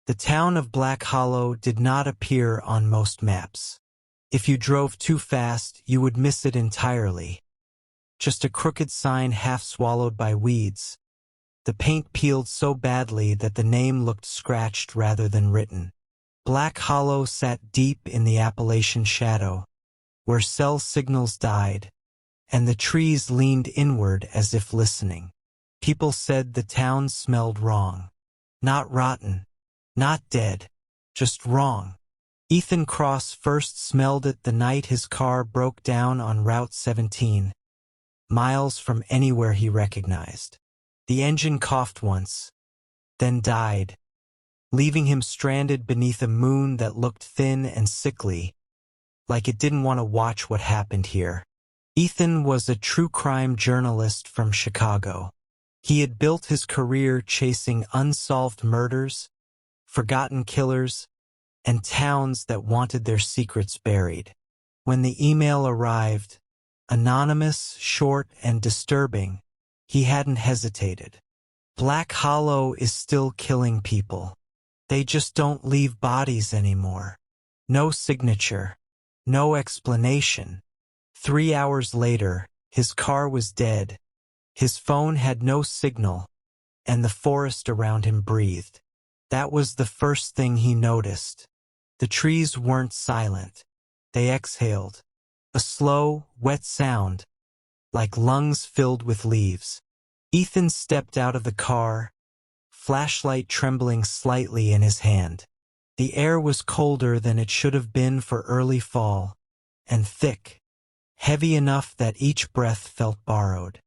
The town of Black Hollow did not appear on most maps. If you drove too fast, you would miss it entirely. Just a crooked sign half swallowed by weeds. The paint peeled so badly that the name looked scratched rather than written. Black Hollow sat deep in the Appalachian shadow, where cell signals died, and the trees leaned inward as if listening. People said the town smelled wrong. Not rotten, not dead, just wrong. Ethan Cross first smelled it the night his car broke down on Route 17, miles from anywhere he recognized. The engine coughed once, then died, leaving him stranded beneath a moon that looked thin and sickly, like it didn't want to watch what happened here. Ethan was a true crime journalist from Chicago. He had built his career chasing unsolved murders, forgotten killers, and towns that wanted their secrets buried. When the email arrived, anonymous, short, and disturbing, he hadn't hesitated. Black Hollow is still killing people. They just don't leave bodies anymore. No signature. No explanation. 3 hours later, his car was dead. His phone had no signal, and the forest around him breathed. That was the first thing he noticed. The trees weren't silent. They exhaled. A slow, wet sound, like lungs filled with leaves. Ethan stepped out of the car, flashlight trembling slightly in his hand. The air was colder than it should have been for early fall, and thick, heavy enough that each breath felt borrowed.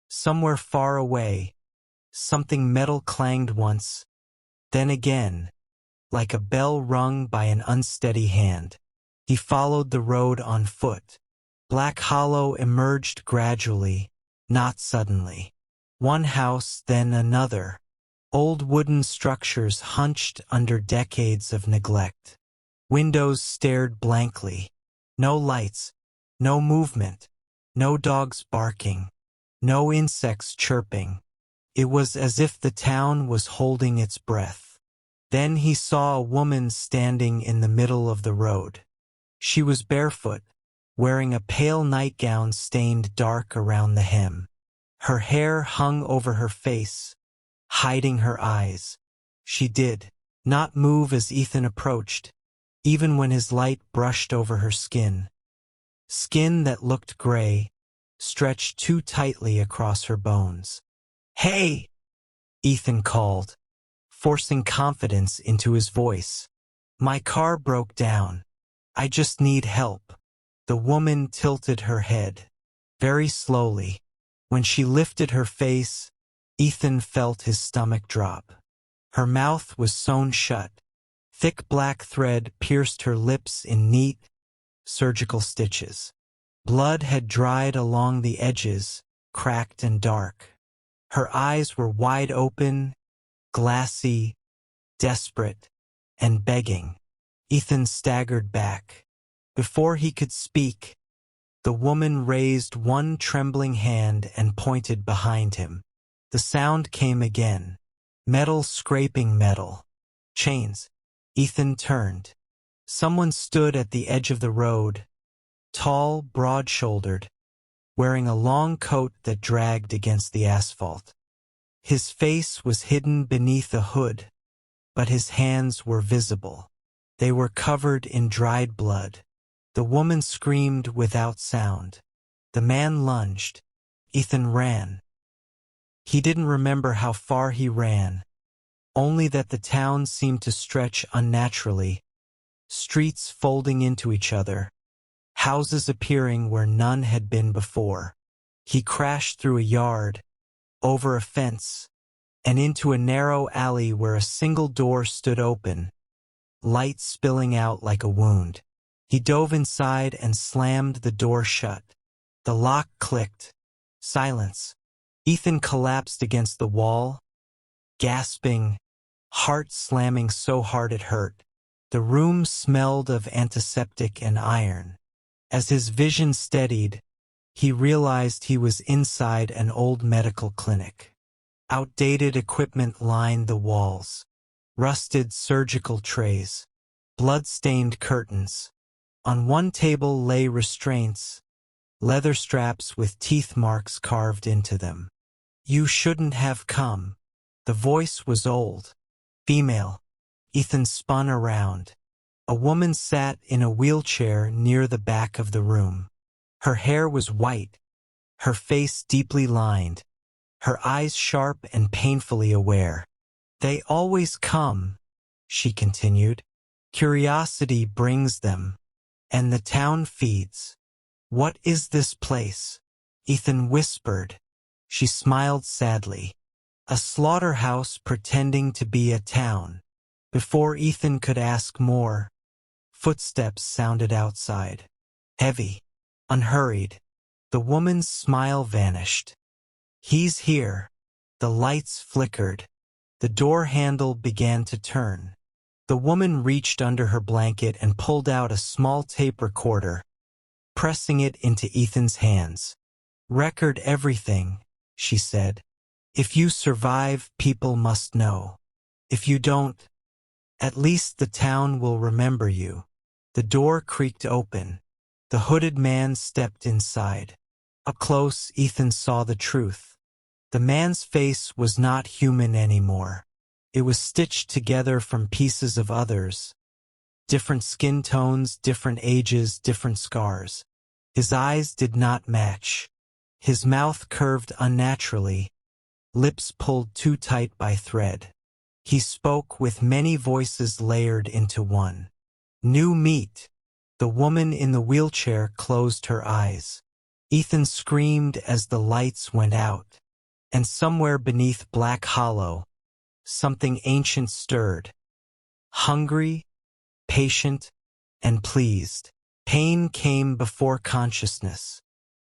Somewhere far away, something metal clanged once, then again, like a bell rung by an unsteady hand. He followed the road on foot. Black Hollow emerged gradually, not suddenly. One house, then another. Old wooden structures hunched under decades of neglect. Windows stared blankly. No lights, no movement, no dogs barking, no insects chirping. It was as if the town was holding its breath. Then he saw a woman standing in the middle of the road. She was barefoot, wearing a pale nightgown stained dark around the hem. Her hair hung over her face, hiding her eyes. She did not move as Ethan approached, even when his light brushed over her skin. Skin that looked gray, stretched too tightly across her bones. "Hey!" Ethan called, forcing confidence into his voice. "My car broke down. I just need help." The woman tilted her head, very slowly. When she lifted her face, Ethan felt his stomach drop. Her mouth was sewn shut. Thick black thread pierced her lips in neat, surgical stitches. Blood had dried along the edges, cracked and dark. Her eyes were wide open, glassy, desperate, and begging. Ethan staggered back. Before he could speak, the woman raised one trembling hand and pointed behind him. The sound came again. Metal scraping metal. Chains. Ethan turned. Someone stood at the edge of the road, tall, broad-shouldered, wearing a long coat that dragged against the asphalt. His face was hidden beneath a hood, but his hands were visible. They were covered in dried blood. The woman screamed without sound. The man lunged. Ethan ran. He didn't remember how far he ran, only that the town seemed to stretch unnaturally, streets folding into each other, houses appearing where none had been before. He crashed through a yard, over a fence, and into a narrow alley where a single door stood open, light spilling out like a wound. He dove inside and slammed the door shut. The lock clicked. Silence. Ethan collapsed against the wall, gasping, heart slamming so hard it hurt. The room smelled of antiseptic and iron. As his vision steadied, he realized he was inside an old medical clinic. Outdated equipment lined the walls. rusted surgical trays, blood-stained curtains. On one table lay restraints, leather straps with teeth marks carved into them. "You shouldn't have come." The voice was old, female. Ethan spun around. A woman sat in a wheelchair near the back of the room. Her hair was white, her face deeply lined, her eyes sharp and painfully aware. "They always come," she continued. "Curiosity brings them, and the town feeds." "What is this place?" Ethan whispered. She smiled sadly. "A slaughterhouse pretending to be a town." Before Ethan could ask more, footsteps sounded outside. Heavy, unhurried. The woman's smile vanished. "He's here." The lights flickered. The door handle began to turn. The woman reached under her blanket and pulled out a small tape recorder, pressing it into Ethan's hands. "Record everything," she said. "If you survive, people must know. If you don't, at least the town will remember you." The door creaked open. The hooded man stepped inside. Up close, Ethan saw the truth. The man's face was not human anymore. It was stitched together from pieces of others. Different skin tones, different ages, different scars. His eyes did not match. His mouth curved unnaturally, lips pulled too tight by thread. He spoke with many voices layered into one. "New meat." The woman in the wheelchair closed her eyes. Ethan screamed as the lights went out. And somewhere beneath Black Hollow, something ancient stirred. Hungry, patient, and pleased. Pain came before consciousness.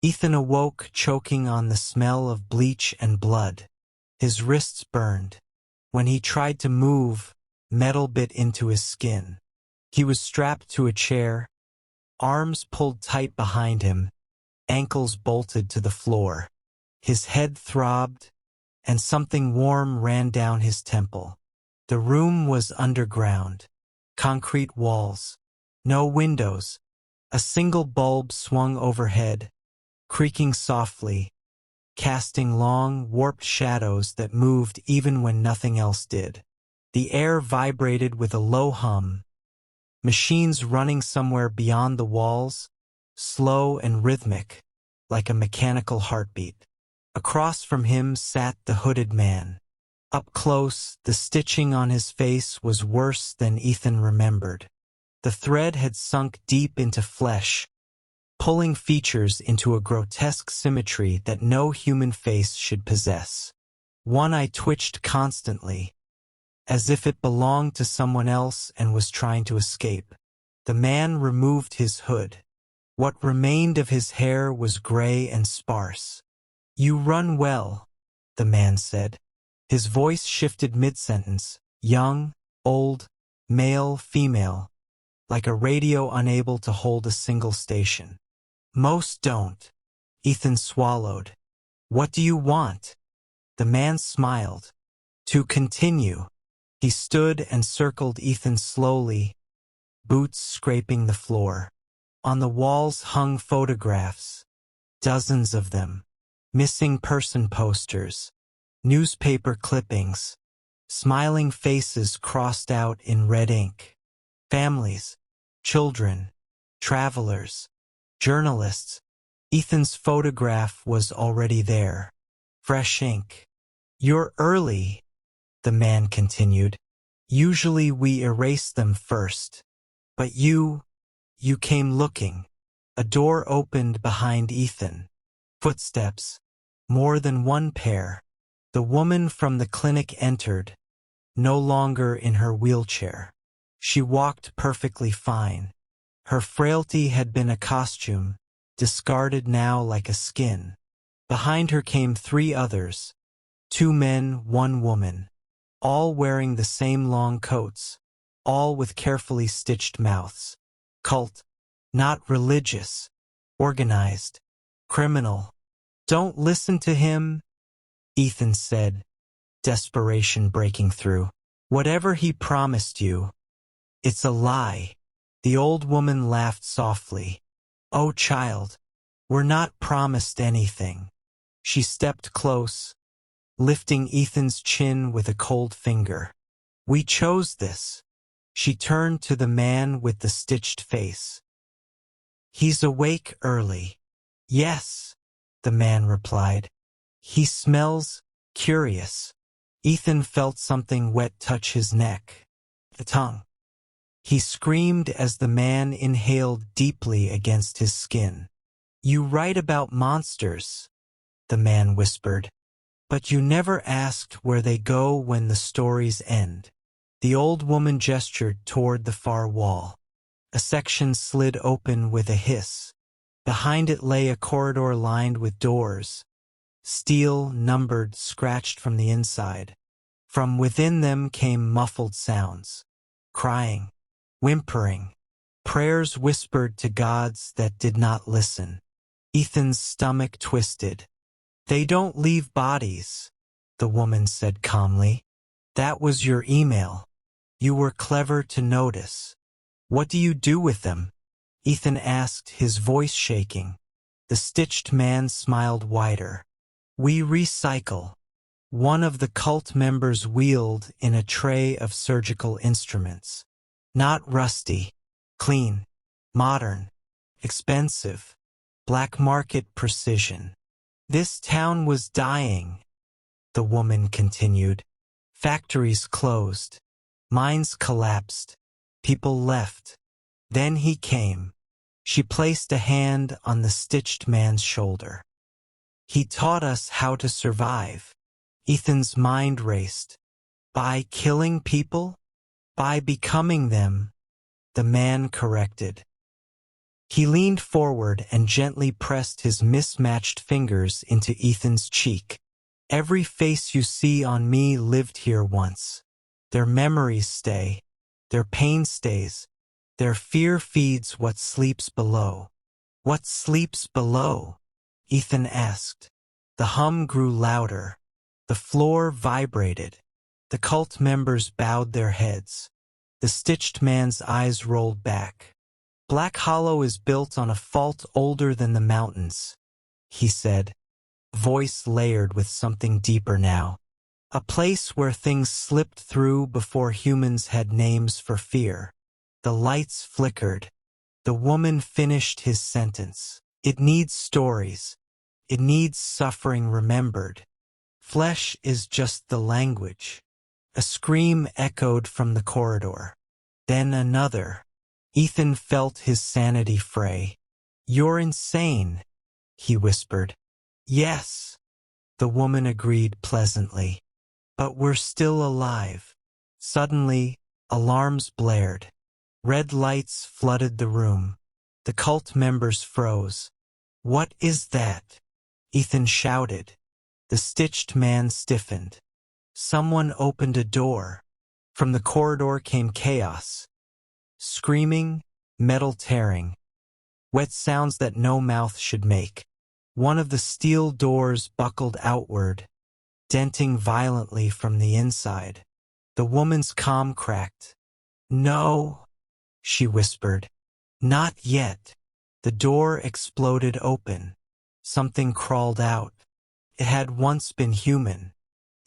Ethan awoke choking on the smell of bleach and blood. His wrists burned. When he tried to move, metal bit into his skin. He was strapped to a chair, arms pulled tight behind him, ankles bolted to the floor. His head throbbed, and something warm ran down his temple. The room was underground. Concrete walls. No windows. A single bulb swung overhead, creaking softly, casting long, warped shadows that moved even when nothing else did. The air vibrated with a low hum. Machines running somewhere beyond the walls, slow and rhythmic, like a mechanical heartbeat. Across from him sat the hooded man. Up close, the stitching on his face was worse than Ethan remembered. The thread had sunk deep into flesh, pulling features into a grotesque symmetry that no human face should possess. One eye twitched constantly, as if it belonged to someone else and was trying to escape. The man removed his hood. What remained of his hair was gray and sparse. "You run well," the man said. His voice shifted mid-sentence, young, old, male, female, like a radio unable to hold a single station. "Most don't." Ethan swallowed. "What do you want?" The man smiled. "To continue." He stood and circled Ethan slowly, boots scraping the floor. On the walls hung photographs, dozens of them, missing person posters, newspaper clippings, smiling faces crossed out in red ink. Families, children, travelers, journalists. Ethan's photograph was already there. Fresh ink. "You're early," the man continued. "Usually we erase them first. But you came looking." A door opened behind Ethan. Footsteps. More than one pair. The woman from the clinic entered, no longer in her wheelchair. She walked perfectly fine. Her frailty had been a costume, discarded now like a skin. Behind her came 3 others, 2 men, 1 woman, all wearing the same long coats, all with carefully stitched mouths. Cult. Not religious. Organized. Criminal. "Don't listen to him," Ethan said, desperation breaking through. Whatever he promised you, it's a lie. The old woman laughed softly. Oh, child, we're not promised anything. She stepped close, lifting Ethan's chin with a cold finger. We chose this. She turned to the man with the stitched face. He's awake early. Yes, the man replied. He smells curious. Ethan felt something wet touch his neck. The tongue. He screamed as the man inhaled deeply against his skin. You write about monsters, the man whispered, but you never asked where they go when the stories end. The old woman gestured toward the far wall. A section slid open with a hiss. Behind it lay a corridor lined with doors, steel, numbered, scratched from the inside. From within them came muffled sounds. Crying, whimpering, prayers whispered to gods that did not listen. Ethan's stomach twisted. They don't leave bodies, the woman said calmly. That was your email. You were clever to notice. What do you do with them? Ethan asked, his voice shaking. The stitched man smiled wider. We recycle. One of the cult members wheeled in a tray of surgical instruments. Not rusty, clean, modern, expensive, black market precision. This town was dying, the woman continued. Factories closed. Mines collapsed. People left. Then he came. She placed a hand on the stitched man's shoulder. He taught us how to survive. Ethan's mind raced. By killing people? By becoming them, the man corrected. He leaned forward and gently pressed his mismatched fingers into Ethan's cheek. Every face you see on me lived here once. Their memories stay. Their pain stays. Their fear feeds what sleeps below. What sleeps below? Ethan asked. The hum grew louder. The floor vibrated. The cult members bowed their heads. The stitched man's eyes rolled back. Black Hollow is built on a fault older than the mountains, he said, voice layered with something deeper now. A place where things slipped through before humans had names for fear. The lights flickered. The woman finished his sentence. It needs stories. It needs suffering remembered. Flesh is just the language. A scream echoed from the corridor. Then another. Ethan felt his sanity fray. You're insane, he whispered. Yes, the woman agreed pleasantly. But we're still alive. Suddenly, alarms blared. Red lights flooded the room. The cult members froze. What is that? Ethan shouted. The stitched man stiffened. Someone opened a door. From the corridor came chaos. Screaming, metal tearing. Wet sounds that no mouth should make. One of the steel doors buckled outward, denting violently from the inside. The woman's calm cracked. No, she whispered. Not yet. The door exploded open. Something crawled out. It had once been human.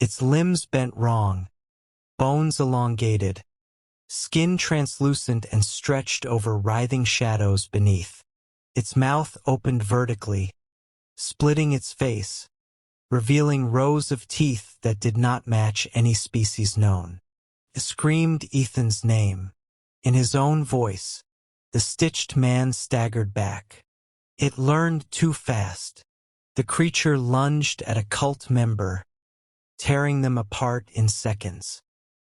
Its limbs bent wrong, bones elongated, skin translucent and stretched over writhing shadows beneath. Its mouth opened vertically, splitting its face, revealing rows of teeth that did not match any species known. It screamed Ethan's name. In his own voice, the stitched man staggered back. It learned too fast. The creature lunged at a cult member, tearing them apart in seconds.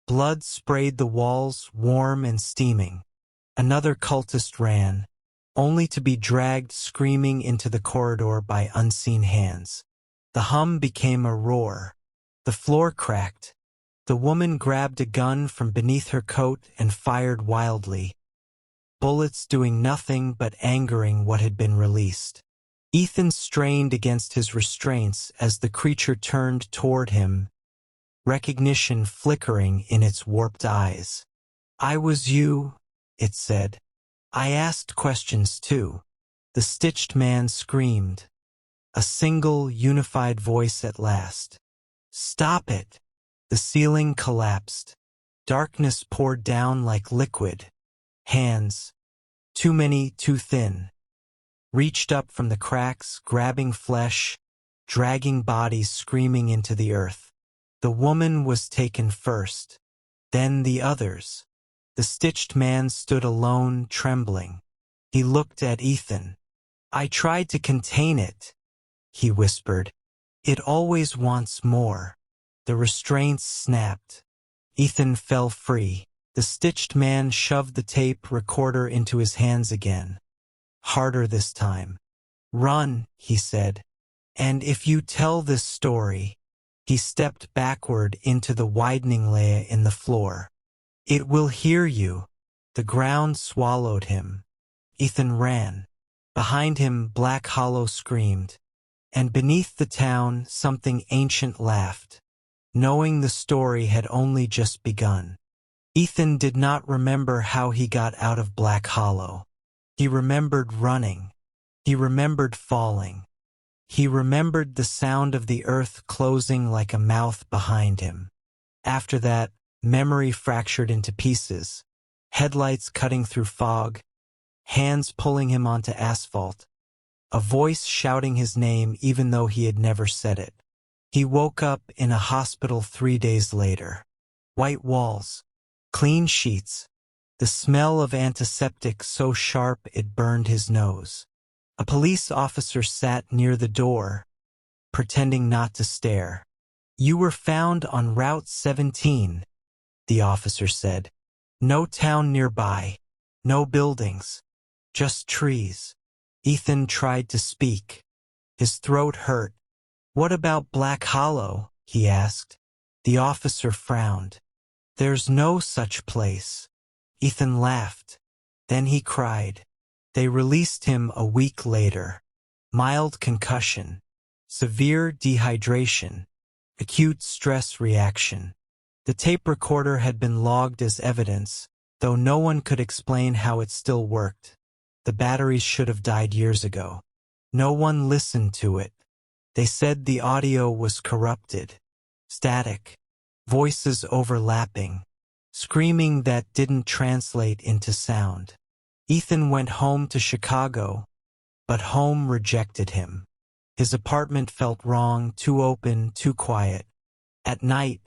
Blood sprayed the walls, warm and steaming. Another cultist ran, only to be dragged screaming into the corridor by unseen hands. The hum became a roar. The floor cracked. The woman grabbed a gun from beneath her coat and fired wildly, bullets doing nothing but angering what had been released. Ethan strained against his restraints as the creature turned toward him, recognition flickering in its warped eyes. "I was you," it said. "I asked questions too." The stitched man screamed. A single, unified voice at last. "Stop it!" The ceiling collapsed. Darkness poured down like liquid. Hands, too many, too thin, reached up from the cracks, grabbing flesh, dragging bodies screaming into the earth. The woman was taken first, then the others. The stitched man stood alone, trembling. He looked at Ethan. "I tried to contain it," he whispered. "It always wants more." The restraints snapped. Ethan fell free. The stitched man shoved the tape recorder into his hands again. Harder this time. "Run," he said. "And if you tell this story," he stepped backward into the widening layer in the floor, "it will hear you." The ground swallowed him. Ethan ran. Behind him, Black Hollow screamed. And beneath the town, something ancient laughed, knowing the story had only just begun. Ethan did not remember how he got out of Black Hollow. He remembered running. He remembered falling. He remembered the sound of the earth closing like a mouth behind him. After that, memory fractured into pieces. Headlights cutting through fog. Hands pulling him onto asphalt. A voice shouting his name even though he had never said it. He woke up in a hospital 3 days later. White walls. Clean sheets. The smell of antiseptic so sharp it burned his nose. A police officer sat near the door, pretending not to stare. "You were found on Route 17, the officer said. "No town nearby. No buildings. Just trees." Ethan tried to speak. His throat hurt. "What about Black Hollow?" he asked. The officer frowned. "There's no such place." Ethan laughed. Then he cried. They released him a week later. Mild concussion, severe dehydration, acute stress reaction. The tape recorder had been logged as evidence, though no one could explain how it still worked. The batteries should have died years ago. No one listened to it. They said the audio was corrupted, static, voices overlapping, screaming that didn't translate into sound. Ethan went home to Chicago, but home rejected him. His apartment felt wrong, too open, too quiet. At night,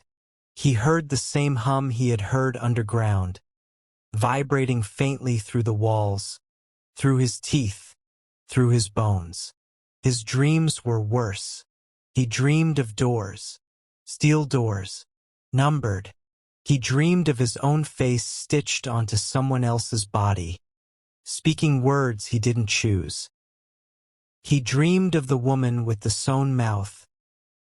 he heard the same hum he had heard underground, vibrating faintly through the walls, through his teeth, through his bones. His dreams were worse. He dreamed of doors, steel doors, numbered. He dreamed of his own face stitched onto someone else's body, speaking words he didn't choose. He dreamed of the woman with the sewn mouth,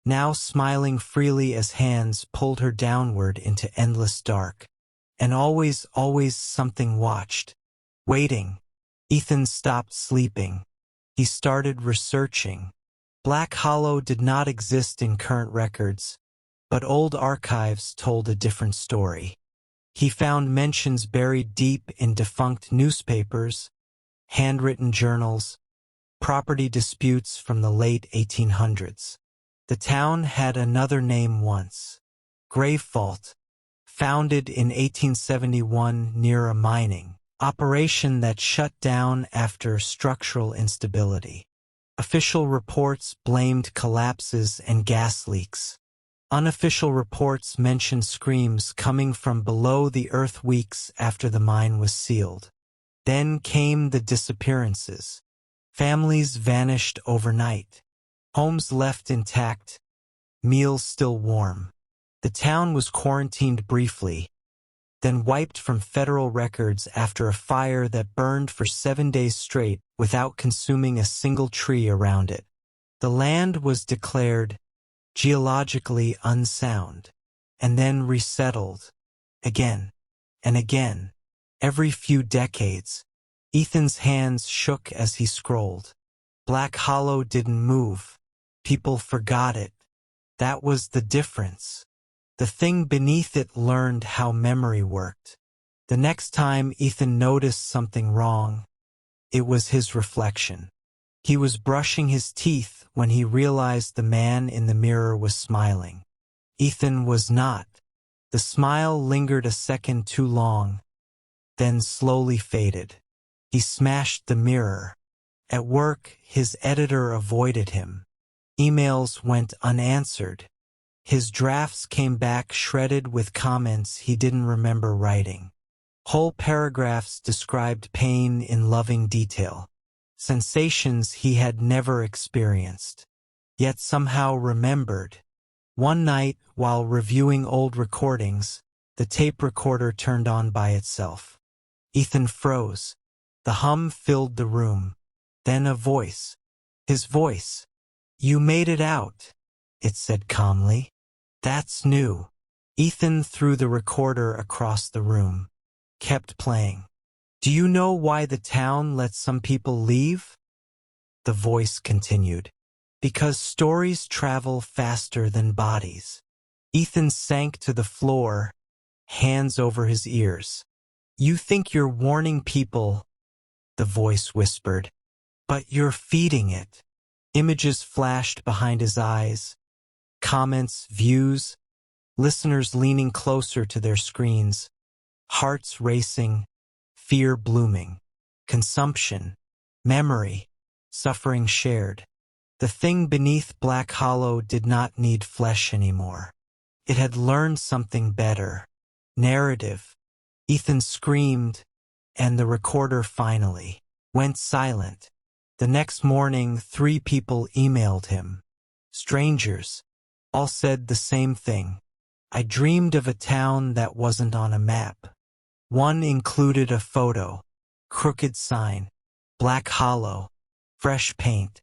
now smiling freely as hands pulled her downward into endless dark. And always, always something watched, waiting. Ethan stopped sleeping. He started researching. Black Hollow did not exist in current records, but old archives told a different story. He found mentions buried deep in defunct newspapers, handwritten journals, property disputes from the late 1800s. The town had another name once, Grave Fault, founded in 1871 near a mining operation that shut down after structural instability. Official reports blamed collapses and gas leaks. Unofficial reports mentioned screams coming from below the earth weeks after the mine was sealed. Then came the disappearances. Families vanished overnight. Homes left intact. Meals still warm. The town was quarantined briefly, then wiped from federal records after a fire that burned for 7 days straight without consuming a single tree around it. The land was declared geologically unsound, and then resettled, again and again, every few decades. Ethan's hands shook as he scrolled. Black Hollow didn't move. People forgot it. That was the difference. The thing beneath it learned how memory worked. The next time Ethan noticed something wrong, it was his reflection. He was brushing his teeth when he realized the man in the mirror was smiling. Ethan was not. The smile lingered a second too long, then slowly faded. He smashed the mirror. At work, his editor avoided him. Emails went unanswered. His drafts came back shredded with comments he didn't remember writing. Whole paragraphs described pain in loving detail, sensations he had never experienced, yet somehow remembered. One night, while reviewing old recordings, the tape recorder turned on by itself. Ethan froze. The hum filled the room. Then a voice. His voice. "You made it out," it said calmly. "That's new." Ethan threw the recorder across the room. Kept playing. "Do you know why the town lets some people leave?" The voice continued. "Because stories travel faster than bodies." Ethan sank to the floor, hands over his ears. "You think you're warning people," the voice whispered, "but you're feeding it." Images flashed behind his eyes. Comments, views, listeners leaning closer to their screens. Hearts racing, fear blooming. Consumption, memory, suffering shared. The thing beneath Black Hollow did not need flesh anymore. It had learned something better. Narrative. Ethan screamed, and the recorder finally went silent. The next morning, 3 people emailed him. Strangers. All said the same thing. "I dreamed of a town that wasn't on a map." One included a photo. Crooked sign. Black Hollow. Fresh paint.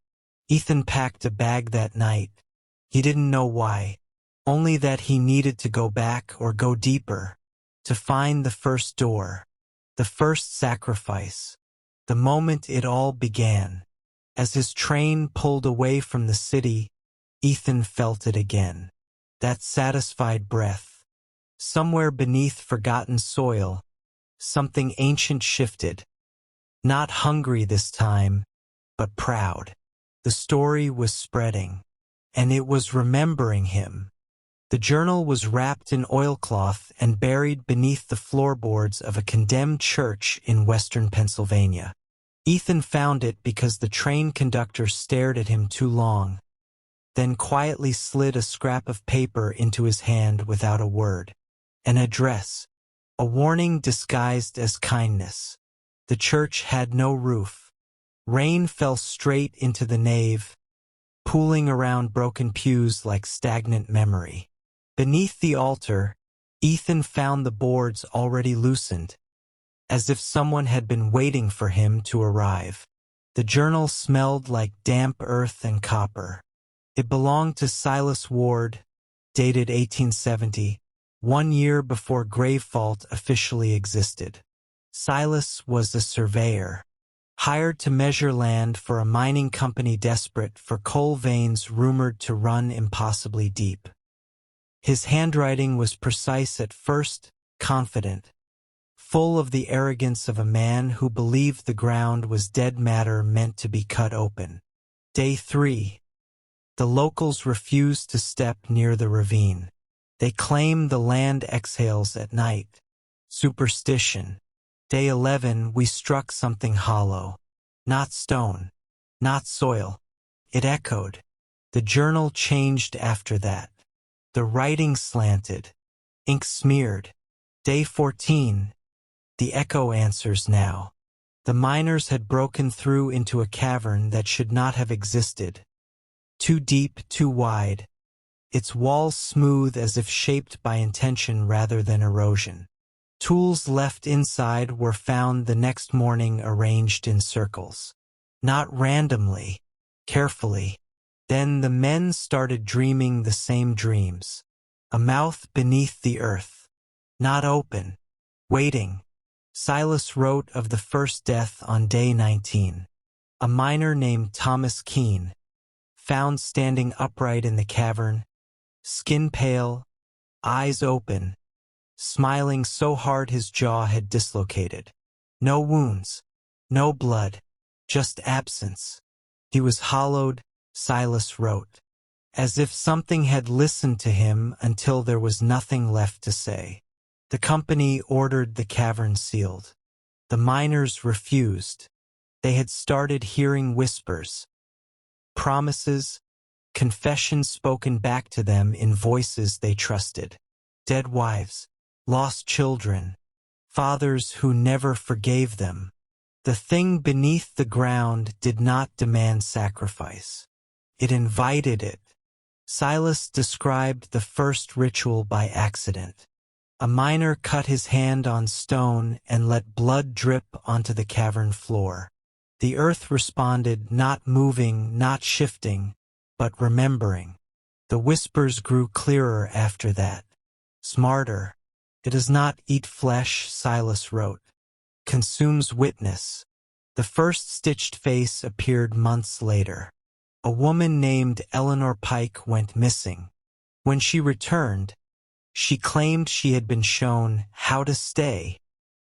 Ethan packed a bag that night. He didn't know why. Only that he needed to go back or go deeper. To find the first door. The first sacrifice. The moment it all began. As his train pulled away from the city, Ethan felt it again. That satisfied breath. Somewhere beneath forgotten soil, something ancient shifted. Not hungry this time, but proud. The story was spreading, and it was remembering him. The journal was wrapped in oilcloth and buried beneath the floorboards of a condemned church in western Pennsylvania. Ethan found it because the train conductor stared at him too long, then quietly slid a scrap of paper into his hand without a word. An address. A warning disguised as kindness. The church had no roof. Rain fell straight into the nave, pooling around broken pews like stagnant memory. Beneath the altar, Ethan found the boards already loosened, as if someone had been waiting for him to arrive. The journal smelled like damp earth and copper. It belonged to Silas Ward, dated 1870, 1 year before grave fault officially existed. Silas was a surveyor, hired to measure land for a mining company desperate for coal veins rumored to run impossibly deep. His handwriting was precise at first, confident, full of the arrogance of a man who believed the ground was dead matter meant to be cut open. Day 3. The locals refused to step near the ravine. They claim the land exhales at night. Superstition. Day 11, we struck something hollow. Not stone. Not soil. It echoed. The journal changed after that. The writing slanted. Ink smeared. Day 14. The echo answers now. The miners had broken through into a cavern that should not have existed. Too deep, too wide. Its walls smooth as if shaped by intention rather than erosion. Tools left inside were found the next morning arranged in circles. Not randomly, carefully. Then the men started dreaming the same dreams. A mouth beneath the earth. Not open. Waiting. Silas wrote of the first death on day 19. A miner named Thomas Keene, found standing upright in the cavern, skin pale, eyes open, smiling so hard his jaw had dislocated. No wounds, no blood, just absence. He was hollowed, Silas wrote, as if something had listened to him until there was nothing left to say. The company ordered the cavern sealed. The miners refused. They had started hearing whispers, promises, confessions spoken back to them in voices they trusted. Dead wives, lost children, fathers who never forgave them. The thing beneath the ground did not demand sacrifice. It invited it. Silas described the first ritual by accident. A miner cut his hand on stone and let blood drip onto the cavern floor. The earth responded, not moving, not shifting, but remembering. The whispers grew clearer after that. Smarter. It does not eat flesh, Silas wrote. Consumes witness. The first stitched face appeared months later. A woman named Eleanor Pike went missing. When she returned, she claimed she had been shown how to stay.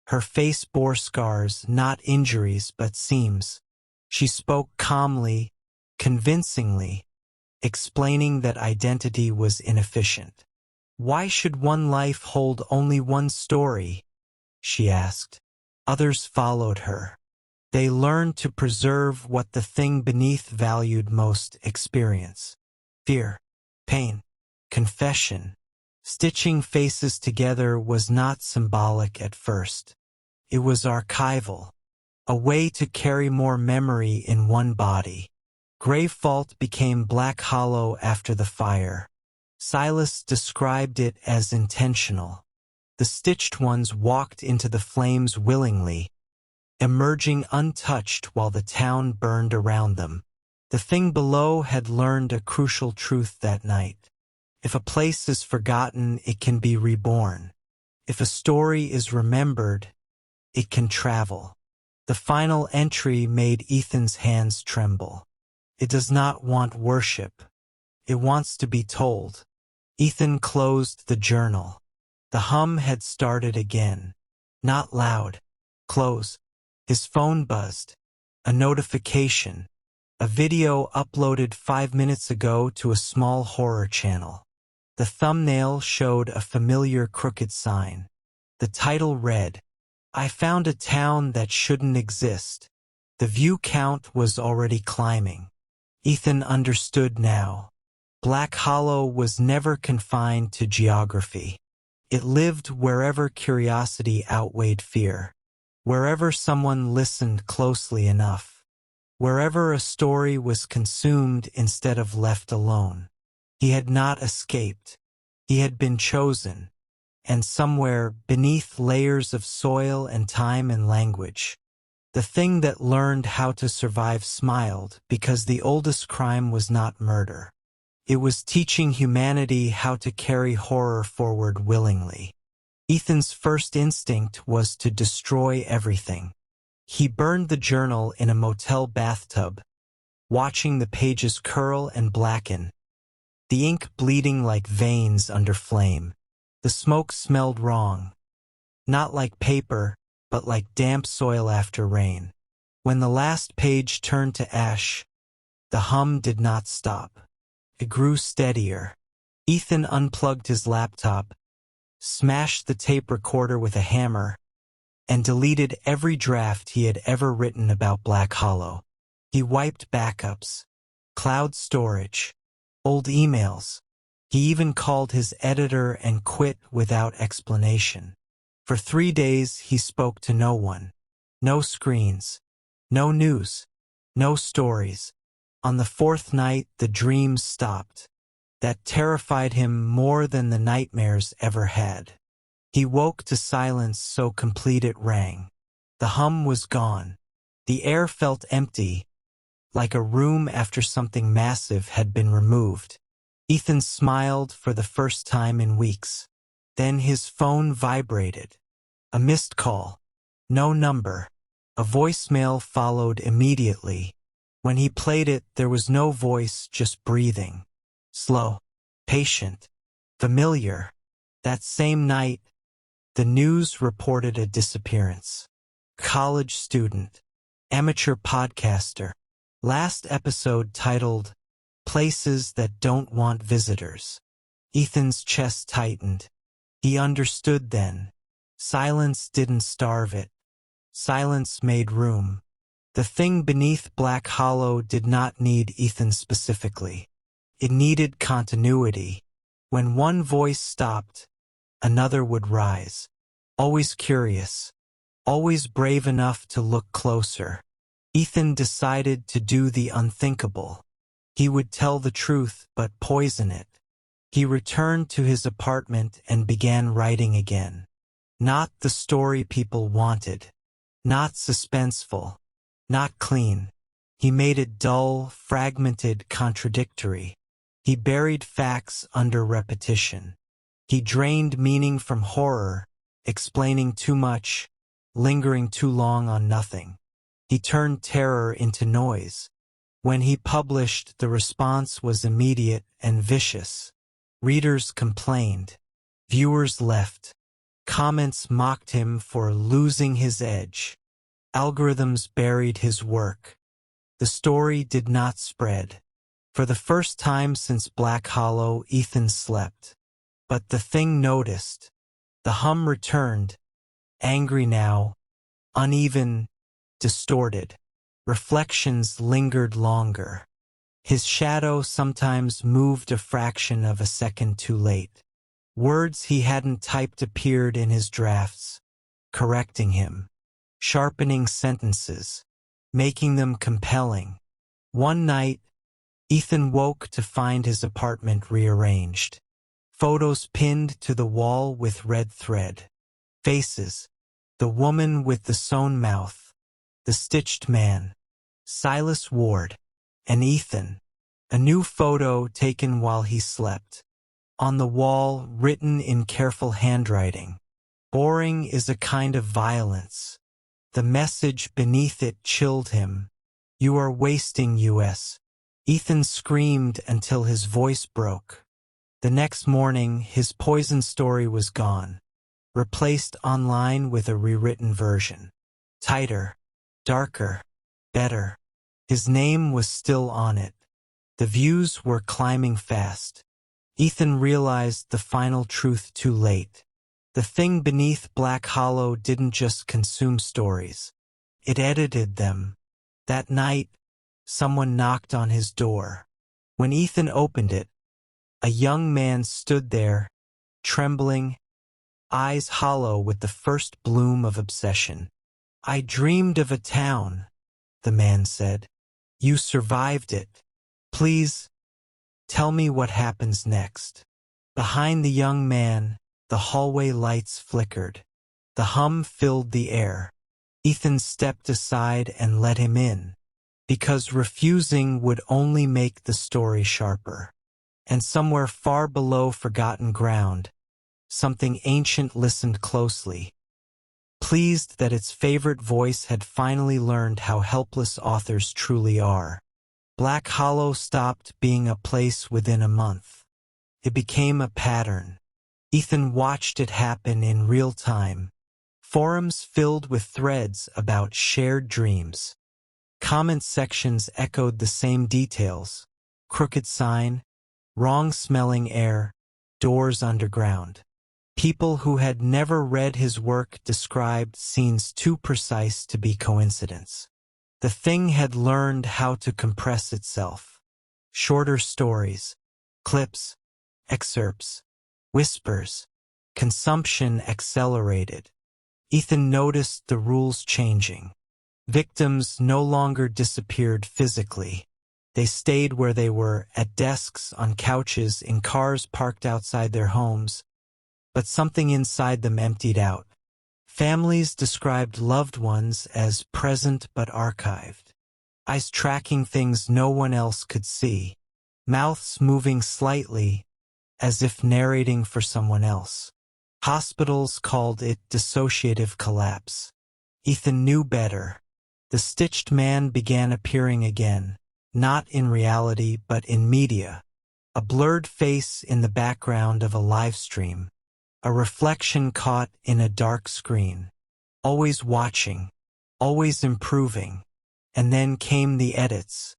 Her face bore scars, not injuries but seams. She spoke calmly, convincingly, explaining that identity was inefficient. Why should one life hold only one story? She asked. Others followed her. They learned to preserve what the thing beneath valued most: experience, fear, pain, confession. Stitching faces together was not symbolic at first. It was archival, a way to carry more memory in one body. Grave Fault became Black Hollow after the fire. Silas described it as intentional. The stitched ones walked into the flames willingly, emerging untouched while the town burned around them. The thing below had learned a crucial truth that night. If a place is forgotten, it can be reborn. If a story is remembered, it can travel. The final entry made Ethan's hands tremble. It does not want worship. It wants to be told. Ethan closed the journal. The hum had started again. Not loud. Close. His phone buzzed. A notification. A video uploaded 5 minutes ago to a small horror channel. The thumbnail showed a familiar crooked sign. The title read, "I found a town that shouldn't exist." The view count was already climbing. Ethan understood now. Black Hollow was never confined to geography. It lived wherever curiosity outweighed fear. Wherever someone listened closely enough. Wherever a story was consumed instead of left alone. He had not escaped. He had been chosen. And somewhere, beneath layers of soil and time and language, the thing that learned how to survive smiled, because the oldest crime was not murder. It was teaching humanity how to carry horror forward willingly. Ethan's first instinct was to destroy everything. He burned the journal in a motel bathtub, watching the pages curl and blacken, the ink bleeding like veins under flame. The smoke smelled wrong. Not like paper, but like damp soil after rain. When the last page turned to ash, the hum did not stop. It grew steadier. Ethan unplugged his laptop, smashed the tape recorder with a hammer, and deleted every draft he had ever written about Black Hollow. He wiped backups, cloud storage, old emails. He even called his editor and quit without explanation. For 3 days he spoke to no one. No screens. No news. No stories. On the 4th night the dreams stopped. That terrified him more than the nightmares ever had. He woke to silence so complete it rang. The hum was gone. The air felt empty, like a room after something massive had been removed. Ethan smiled for the first time in weeks. Then his phone vibrated. A missed call. No number. A voicemail followed immediately. When he played it, there was no voice, just breathing. Slow. Patient. Familiar. That same night, the news reported a disappearance. College student, amateur podcaster. Last episode titled, Places That Don't Want Visitors. Ethan's chest tightened. He understood then. Silence didn't starve it. Silence made room. The thing beneath Black Hollow did not need Ethan specifically. It needed continuity. When one voice stopped, another would rise. Always curious. Always brave enough to look closer. Ethan decided to do the unthinkable. He would tell the truth but poison it. He returned to his apartment and began writing again. Not the story people wanted. Not suspenseful. Not clean. He made it dull, fragmented, contradictory. He buried facts under repetition. He drained meaning from horror, explaining too much, lingering too long on nothing. He turned terror into noise. When he published, the response was immediate and vicious. Readers complained. Viewers left. Comments mocked him for losing his edge. Algorithms buried his work. The story did not spread. For the first time since Black Hollow, Ethan slept. But the thing noticed. The hum returned. Angry now. Uneven. Distorted. Reflections lingered longer. His shadow sometimes moved a fraction of a second too late. Words he hadn't typed appeared in his drafts, correcting him, sharpening sentences, making them compelling. One night, Ethan woke to find his apartment rearranged. Photos pinned to the wall with red thread. Faces. The woman with the sewn mouth. The stitched man. Silas Ward. And Ethan. A new photo taken while he slept. On the wall, written in careful handwriting. Boring is a kind of violence. The message beneath it chilled him. You are wasting us. Ethan screamed until his voice broke. The next morning, his poison story was gone, replaced online with a rewritten version. Tighter, darker, better. His name was still on it. The views were climbing fast. Ethan realized the final truth too late. The thing beneath Black Hollow didn't just consume stories. It edited them. That night, someone knocked on his door. When Ethan opened it, a young man stood there, trembling, eyes hollow with the first bloom of obsession. I dreamed of a town, the man said. You survived it. Please, tell me what happens next. Behind the young man, the hallway lights flickered. The hum filled the air. Ethan stepped aside and let him in, because refusing would only make the story sharper. And somewhere far below forgotten ground, something ancient listened closely, pleased that its favorite voice had finally learned how helpless authors truly are. Black Hollow stopped being a place within a month. It became a pattern. Ethan watched it happen in real time. Forums filled with threads about shared dreams. Comment sections echoed the same details. Crooked sign, wrong-smelling air, doors underground. People who had never read his work described scenes too precise to be coincidence. The thing had learned how to compress itself. Shorter stories, clips, excerpts, whispers. Consumption accelerated. Ethan noticed the rules changing. Victims no longer disappeared physically. They stayed where they were, at desks, on couches, in cars parked outside their homes. But something inside them emptied out. Families described loved ones as present but archived. Eyes tracking things no one else could see. Mouths moving slightly, as if narrating for someone else. Hospitals called it dissociative collapse. Ethan knew better. The stitched man began appearing again, not in reality but in media. A blurred face in the background of a live stream. a reflection caught in a dark screen. Always watching, always improving. And then came the edits.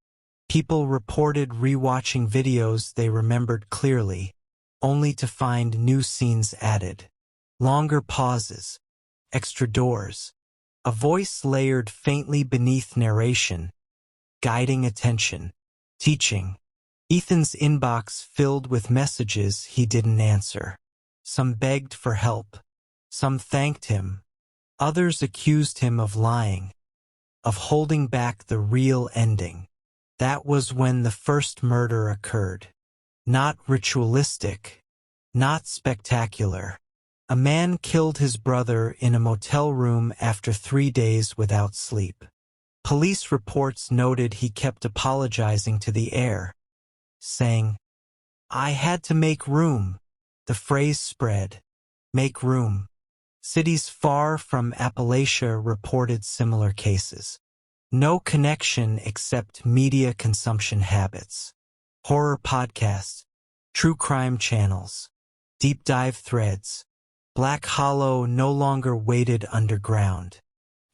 People reported rewatching videos they remembered clearly, only to find new scenes added. Longer pauses, extra doors, a voice layered faintly beneath narration, guiding attention, teaching. Ethan's inbox filled with messages he didn't answer. Some begged for help. Some thanked him. Others accused him of lying, of holding back the real ending. That was when the first murder occurred. Not ritualistic, not spectacular. A man killed his brother in a motel room after 3 days without sleep. Police reports noted he kept apologizing to the air, saying, "I had to make room." The phrase spread, "Make room." Cities far from Appalachia reported similar cases. No connection except media consumption habits. Horror podcasts, true crime channels, deep dive threads. Black Hollow no longer waited underground.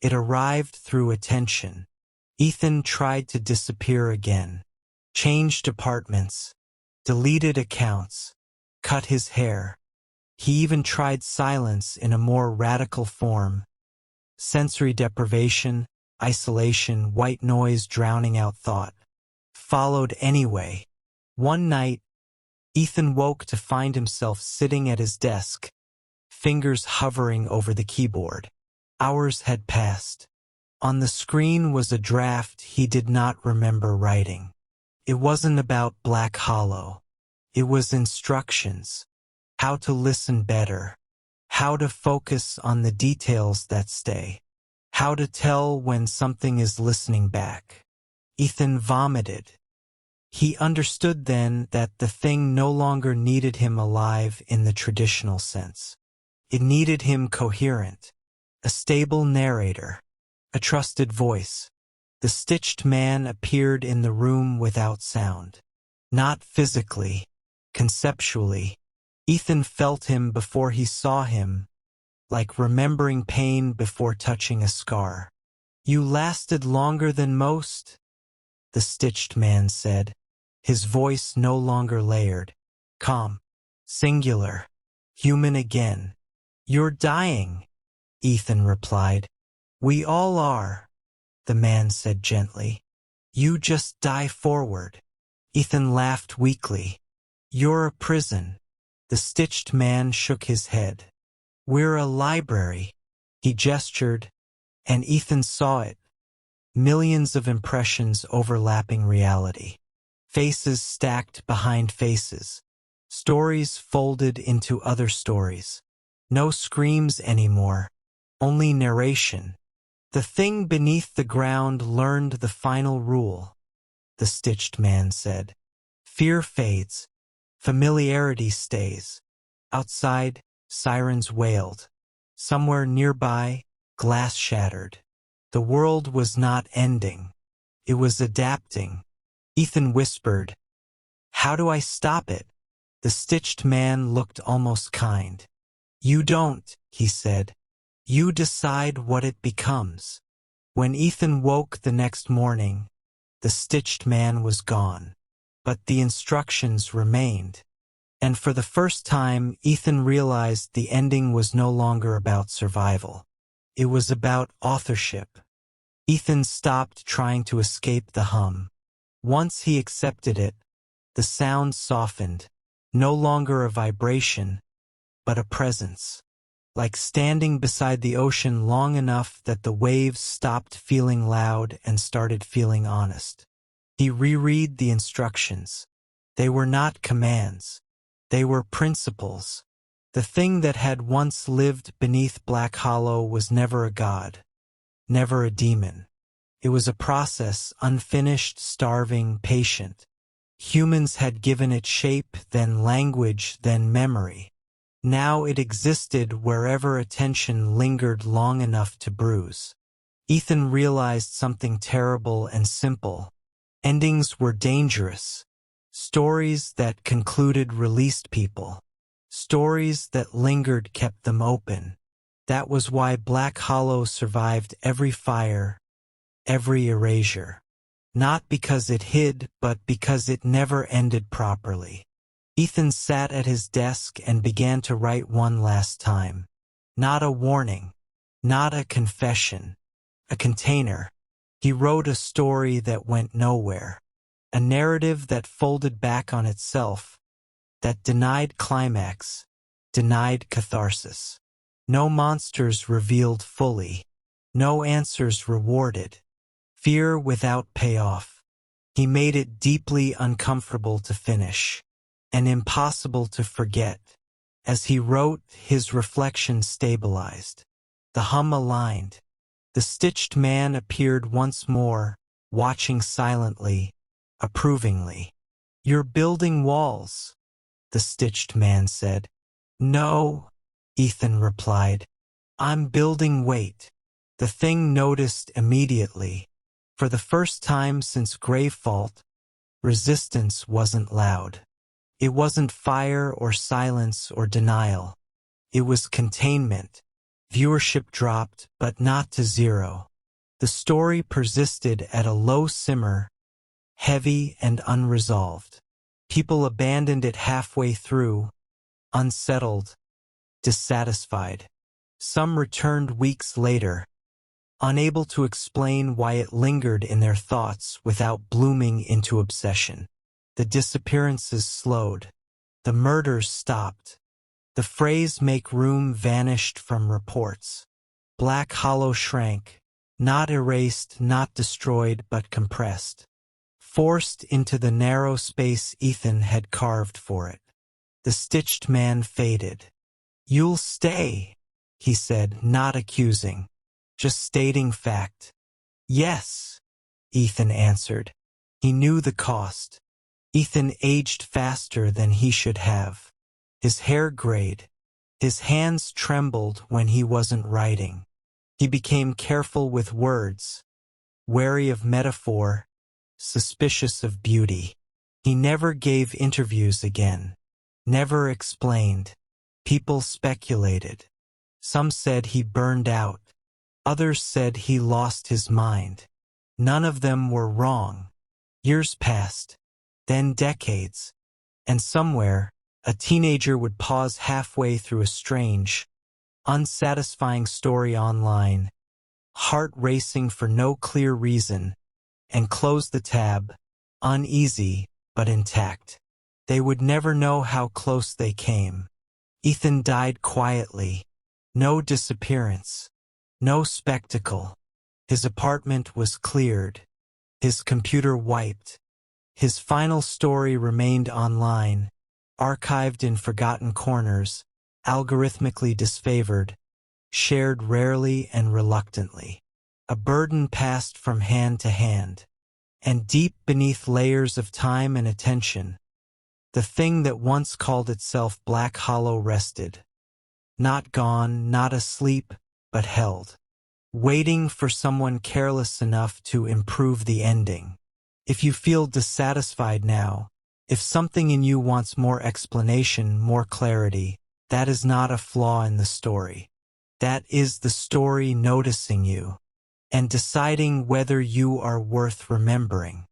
It arrived through attention. Ethan tried to disappear again. Changed apartments. Deleted accounts. Cut his hair. He even tried silence in a more radical form. Sensory deprivation, isolation, white noise drowning out thought. Followed anyway. One night, Ethan woke to find himself sitting at his desk, fingers hovering over the keyboard. Hours had passed. On the screen was a draft he did not remember writing. It wasn't about Black Hollow. It was instructions. How to listen better. How to focus on the details that stay. How to tell when something is listening back. Ethan vomited. He understood then that the thing no longer needed him alive in the traditional sense. It needed him coherent, a stable narrator, a trusted voice. The stitched man appeared in the room without sound. Not physically, conceptually. Ethan felt him before he saw him, like remembering pain before touching a scar. "You lasted longer than most," the stitched man said, his voice no longer layered, calm, singular, human again. "You're dying," Ethan replied. "We all are," the man said gently. "You just die forward." Ethan laughed weakly. "You're a prison." The stitched man shook his head. "We're a library." He gestured, and Ethan saw it. Millions of impressions overlapping reality. Faces stacked behind faces. Stories folded into other stories. No screams anymore, only narration. The thing beneath the ground learned the final rule, the stitched man said. Fear fades. Familiarity stays. Outside, sirens wailed. Somewhere nearby, glass shattered. The world was not ending. It was adapting. Ethan whispered, "How do I stop it?" The stitched man looked almost kind. "You don't," he said. "You decide what it becomes." When Ethan woke the next morning, the stitched man was gone. But the instructions remained. And for the first time, Ethan realized the ending was no longer about survival. It was about authorship. Ethan stopped trying to escape the hum. Once he accepted it, the sound softened, no longer a vibration, but a presence. Like standing beside the ocean long enough that the waves stopped feeling loud and started feeling honest. He reread the instructions. They were not commands. They were principles. The thing that had once lived beneath Black Hollow was never a god, never a demon. It was a process, unfinished, starving, patient. Humans had given it shape, then language, then memory. Now it existed wherever attention lingered long enough to bruise. Ethan realized something terrible and simple. Endings were dangerous. Stories that concluded released people. Stories that lingered kept them open. That was why Black Hollow survived every fire, every erasure. Not because it hid, but because it never ended properly. Ethan sat at his desk and began to write one last time. Not a warning, not a confession, a container. He wrote a story that went nowhere, a narrative that folded back on itself, that denied climax, denied catharsis. No monsters revealed fully, no answers rewarded. Fear without payoff. He made it deeply uncomfortable to finish, and impossible to forget. As he wrote, his reflection stabilized. The hum aligned. The stitched man appeared once more, watching silently, approvingly. "You're building walls," the stitched man said. "No," Ethan replied. "I'm building weight." The thing noticed immediately. For the first time since Gravefault, resistance wasn't loud. It wasn't fire or silence or denial. It was containment. Viewership dropped, but not to zero. The story persisted at a low simmer, heavy and unresolved. People abandoned it halfway through, unsettled, dissatisfied. Some returned weeks later, unable to explain why it lingered in their thoughts without blooming into obsession. The disappearances slowed. The murders stopped. The phrase "make room" vanished from reports. Black Hollow shrank, not erased, not destroyed, but compressed. Forced into the narrow space Ethan had carved for it. The stitched man faded. "You'll stay," he said, not accusing, just stating fact. "Yes," Ethan answered. He knew the cost. Ethan aged faster than he should have. His hair grayed. His hands trembled when he wasn't writing. He became careful with words, wary of metaphor, suspicious of beauty. He never gave interviews again. Never explained. People speculated. Some said he burned out. Others said he lost his mind. None of them were wrong. Years passed, then decades, and somewhere, a teenager would pause halfway through a strange, unsatisfying story online, heart racing for no clear reason, and close the tab, uneasy but intact. They would never know how close they came. Ethan died quietly. No disappearance. No spectacle. His apartment was cleared. His computer wiped. His final story remained online, archived in forgotten corners, algorithmically disfavored, shared rarely and reluctantly. A burden passed from hand to hand. And deep beneath layers of time and attention, the thing that once called itself Black Hollow rested. Not gone, not asleep, but held. Waiting for someone careless enough to improve the ending. If you feel dissatisfied now, if something in you wants more explanation, more clarity, that is not a flaw in the story. That is the story noticing you, and deciding whether you are worth remembering.